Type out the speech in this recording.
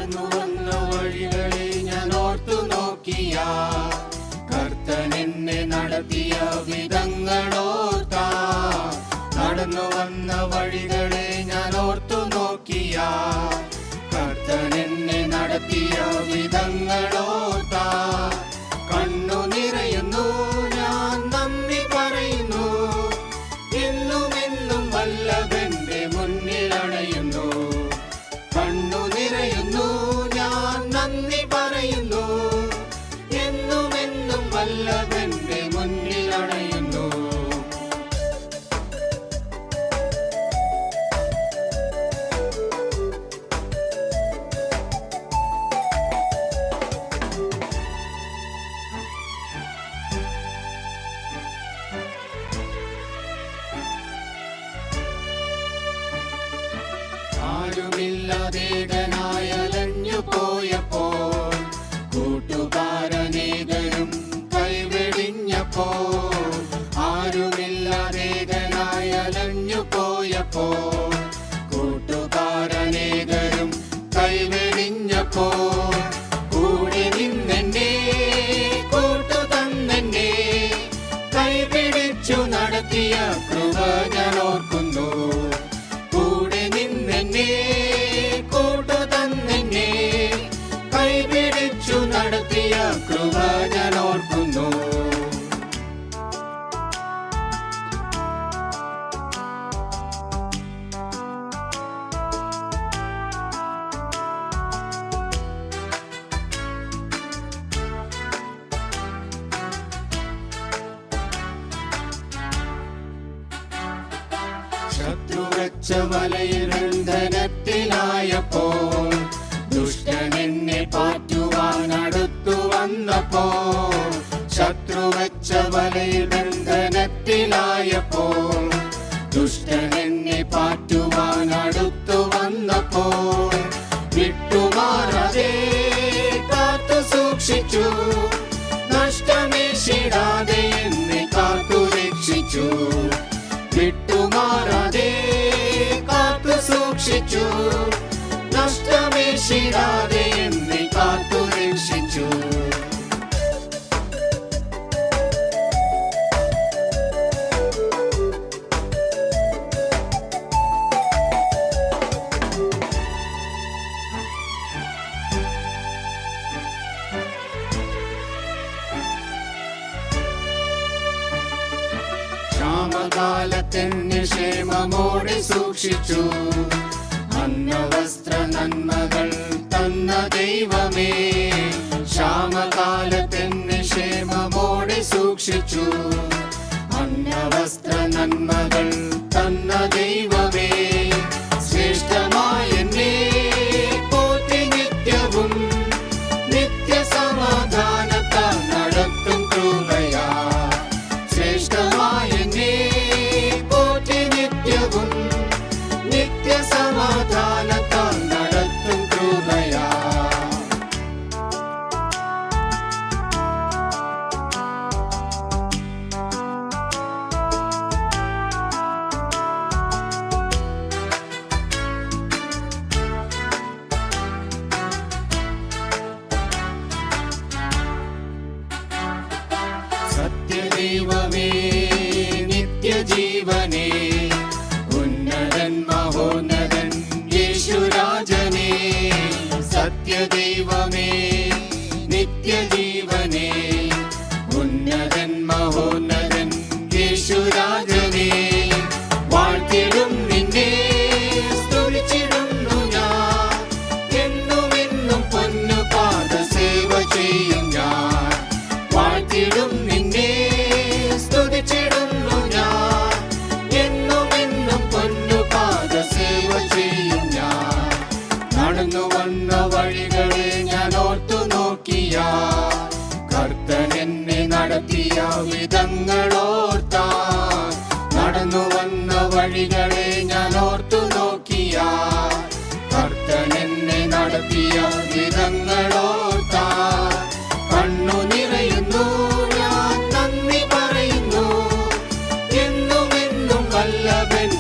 നടന്നു വന്ന വഴികളെ ഞാൻ ഓർത്തു നോക്കിയ കർത്തൻ എന്നെ നടത്തിയ വിധങ്ങളോർത്താ. നടന്നു വന്ന വഴികളെ ഞാൻ ഓർത്തു നോക്കിയ കർത്തൻ എന്നെ നടത്തിയ വിധങ്ങളോർത്താ. കണ്ണു നിറയുന്നു, ഞാൻ നന്ദി പറയുന്നു. എന്നും വല്ലഭന്റെ മുന്നിൽ അണയുന്നു. കണ്ണു നിറയുന്നു, ഞാൻ നന്ദി പറയുന്നു. എന്നും വല്ലഭന്റെ മുന്നിൽ അണയുന്നു. ആരുമില്ലാതേകനായി അലഞ്ഞു പോയപ്പോൾ, കൂട്ടുകാരനേകരും കൈവെടിഞ്ഞപ്പോൾ. ആരുമില്ലാതേകനായി അലഞ്ഞു പോയപ്പോൾ, കൂട്ടുകാരനേകരും കൈവെടിഞ്ഞപ്പോൾ. കൂടെ നിന്നെന്നെ കൂട്ടു തന്നെന്നെ കൈപിടിച്ചു നടത്തിയ കൃപ ഞാൻ ഓർക്കുന്നു. കൂട്ടു തന്നെ കൈപിടിച്ചു നടത്തിയ കൃപ ഞാൻ ഓർക്കുന്നു. ശത്രു വെച്ച വലയിൽ ബന്ധനത്തിലായപ്പോൾ, ദുഷ്ടൻ എന്നെ പാറ്റുവാൻ അടുത്തു വന്നപ്പോൾ. ശത്രു വെച്ച വലയിൽ ബന്ധനത്തിലായപ്പോൾ, ദുഷ്ടൻ എന്നെ പാറ്റുവാൻ അടുത്തു വന്നപ്പോൾ. വിട്ടുമാറാതെ കാത്തു സൂക്ഷിച്ചു, നഷ്ടമേശിടാതെ എന്നെ കാത്തു രക്ഷിച്ചു. വിട്ടുമാറാതെ കാത്തു സൂക്ഷിച്ചു, നഷ്ടമേശിടാതെ എന്നെ കാത്തു രക്ഷിച്ചു. ക്ഷാമകാലത്തെന്നെ ക്ഷേമമോടെ സൂക്ഷിച്ചു. അന്നവസ്ത്ര നന്മകൾ തന്ന ദൈവമേ, ക്ഷാമകാലത്തെന്നെ ക്ഷേമമോടെ സൂക്ഷിച്ചു. അന്നവസ്ത്ര നന്മകൾ തന്ന ദൈവമേ, ശ്രേഷ്ഠമായ എന്നെ പോറ്റി നിത്യവും നിത്യസമാധാനത്താൽ നടത്തും കൃപയാ. ശ്രേഷ്ഠമായ എന്നെ പോറ്റി നിത്യവും നിത്യസമാധാനത്താൽ നടത്തും കൃപയാ. സത്യദൈവമേ, നിത്യജീവനേ, ഉന്നതൻ മഹോന്നതൻ യേശുരാജനേ. സത്യദൈവമേ, നിത്യജീവനേ, ഉന്നതൻ മഹോന്നതൻ യേശുരാജനേ. വാഴ്ത്തിടും നിന്നെ, സ്തുതിച്ചിടുന്നു ഞാൻ. എന്നും പൊന്നു പാദസേവ ചെയ്യും ഞാൻ. വാഴ്ത്തിടും നിന്നെ, സ്തുതിച്ചിടുന്നു ഞാൻ. എന്നും പൊന്നു പാദസേവ ചെയ്യും ഞാൻ. നടന്നു വന്ന വഴികളെ ഞാൻ ഓർത്തു നോക്കിയ കർത്തൻ എന്നെ നടത്തിയ വിധങ്ങളോർത്താ. നടന്നു വന്ന വഴികളെ ഞാൻ ഓർത്തു നോക്കിയ കർത്തൻ എന്നെ നടത്തിയ വിധങ്ങളോർത്താ. കണ്ണു നിറയുന്നു, ഞാൻ നന്ദി പറയുന്നു. എന്നും വല്ലഭൻ